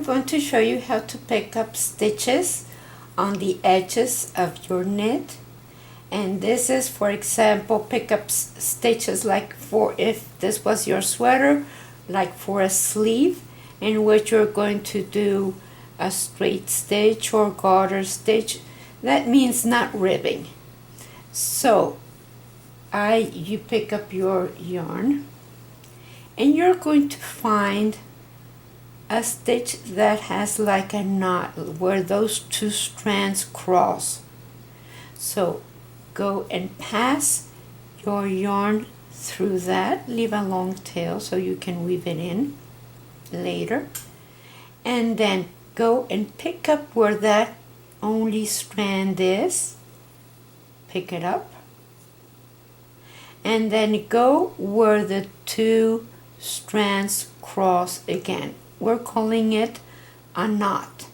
going to show you how to pick up stitches on the edges of your knit. And this is, for example, pick up stitches like for if this was your sweater, like for a sleeve, in which you're going to do a straight stitch or garter stitch. That means not ribbing. So you pick up your yarn and you're going to find a stitch that has like a knot where those two strands cross. So go and pass your yarn through that, leave a long tail so you can weave it in later, and then go and pick up where that only strand is, pick it up, and then go where the two strands cross again. We're calling it a knot.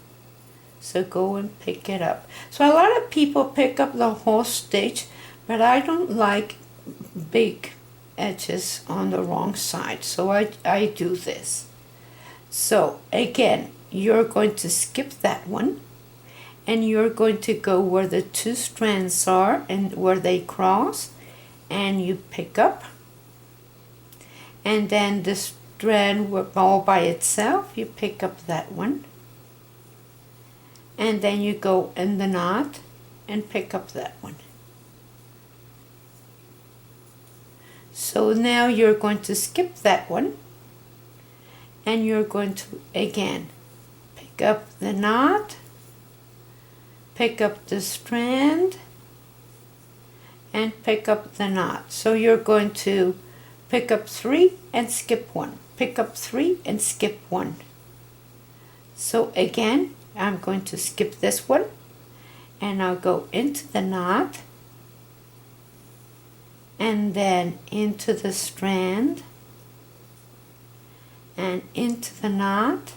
So go and pick it up. So a lot of people pick up the whole stitch, but I don't like big edges on the wrong side, so I do this. So again, you're going to skip that one, and you're going to go where the two strands are and where they cross, and you pick up, and then the strand all by itself, you pick up that one, and then you go in the knot and pick up that one. So now you're going to skip that one, and you're going to again pick up the knot, pick up the strand, and pick up the knot. So you're going to pick up 3 and skip 1, pick up 3 and skip 1. So again, I'm going to skip this one, and I'll go into the knot, and then into the strand, and into the knot,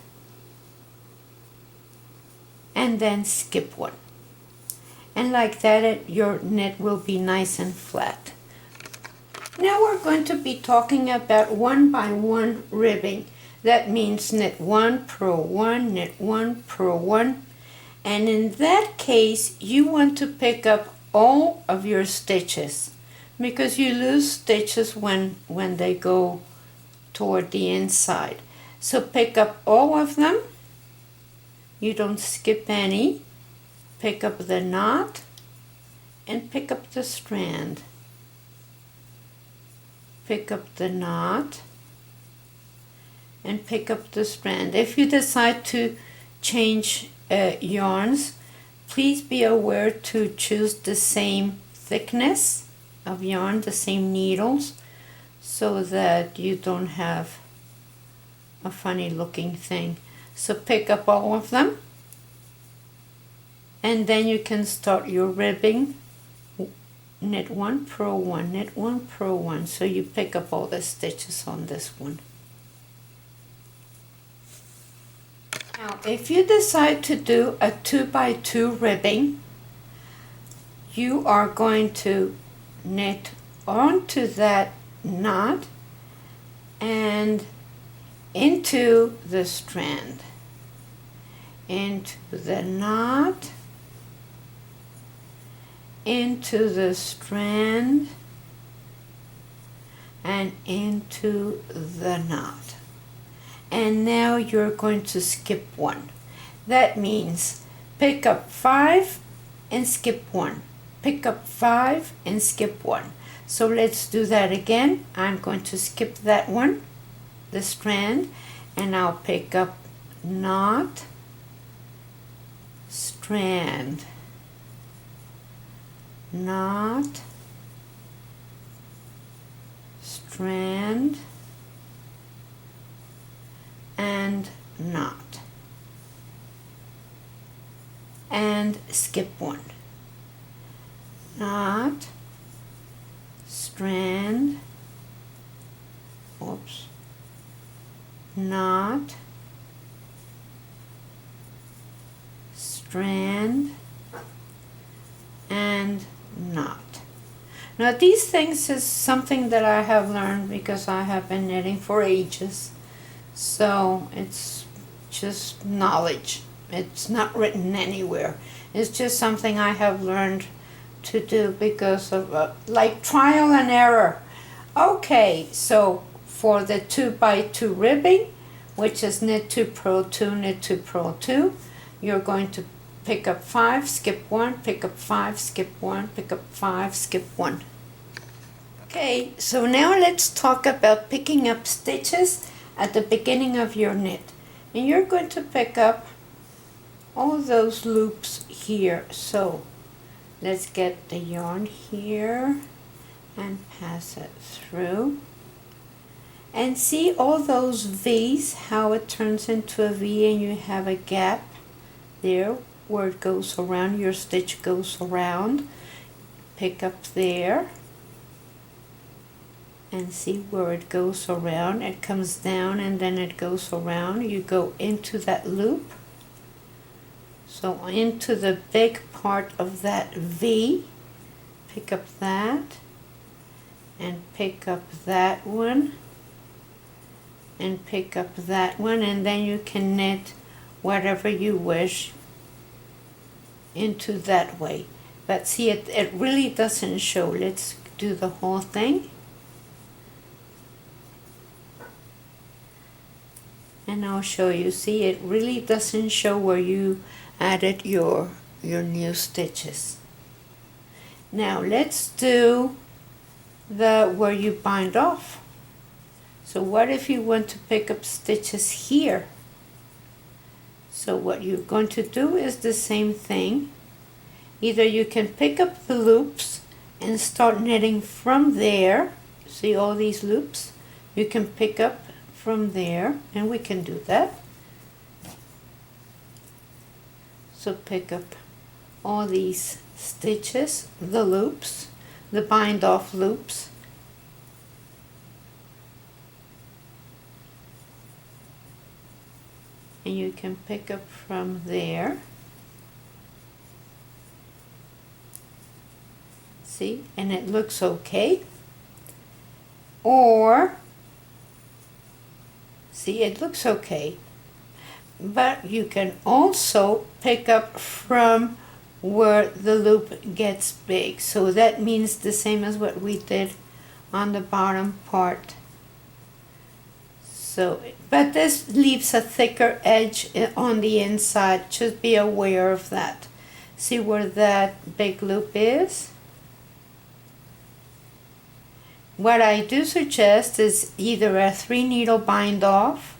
and then skip 1. And like that, your knit will be nice and flat. Now we're going to be talking about 1 by 1 ribbing. That means knit 1, purl 1, knit 1, purl 1. And in that case, you want to pick up all of your stitches, because you lose stitches when they go toward the inside. So pick up all of them. You don't skip any. Pick up the knot and pick up the strand. Pick up the knot and pick up the strand. If you decide to change yarns, please be aware to choose the same thickness of yarn, the same needles, so that you don't have a funny looking thing. So pick up all of them, and then you can start your ribbing. Knit 1, purl 1, knit 1, purl 1. So you pick up all the stitches on this one. Now, if you decide to do a 2 by 2 ribbing, you are going to knit onto that knot and into the strand, into the knot, into the strand, and into the knot. And now you're going to skip 1. That means pick up 5 and skip 1. Pick up 5 and skip 1. So let's do that again. I'm going to skip that one, the strand, and I'll pick up knot, strand, knot, strand, and knot, and skip 1. Knot, strand, oops, knot, strand, and knot. Now these things is something that I have learned because I have been knitting for ages, so it's just knowledge. It's not written anywhere. It's just something I have learned to do because of like trial and error. Okay, so for the 2x2 ribbing, which is knit 2, purl 2, knit 2, purl 2, you're going to pick up 5, skip 1, pick up 5, skip 1, pick up 5, skip 1. Okay, so now let's talk about picking up stitches at the beginning of your knit. And you're going to pick up all those loops here. So let's get the yarn here and pass it through. And see all those V's, how it turns into a V and you have a gap there where it goes around, your stitch goes around. Pick up there and see where it goes around. It comes down and then it goes around. You go into that loop. So into the big part of that V, pick up that and pick up that one and pick up that one, and then you can knit whatever you wish into that way. But see, it really doesn't show. Let's do the whole thing. And I'll show you. See, it really doesn't show where you added your new stitches. Now let's do the where you bind off. So what if you want to pick up stitches here? So what you're going to do is the same thing. Either you can pick up the loops and start knitting from there. See all these loops? You can pick up from there, and we can do that. So pick up all these stitches, the loops, the bind off loops. And you can pick up from there. See, and it looks okay. Or, see, it looks okay. But you can also pick up from where the loop gets big. So that means the same as what we did on the bottom part. So, but this leaves a thicker edge on the inside. Just be aware of that. See where that big loop is? What I do suggest is either a 3 needle bind off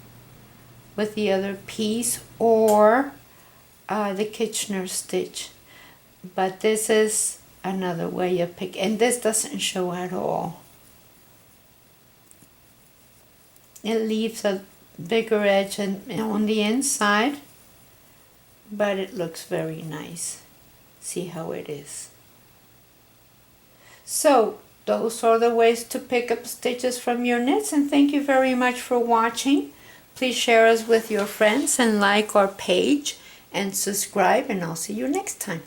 with the other piece or the Kitchener stitch. But this is another way of picking, and this doesn't show at all. It leaves a bigger edge on the inside, but it looks very nice. See how it is. So those are the ways to pick up stitches from your knits, and thank you very much for watching. Please share us with your friends and like our page and subscribe, and I'll see you next time.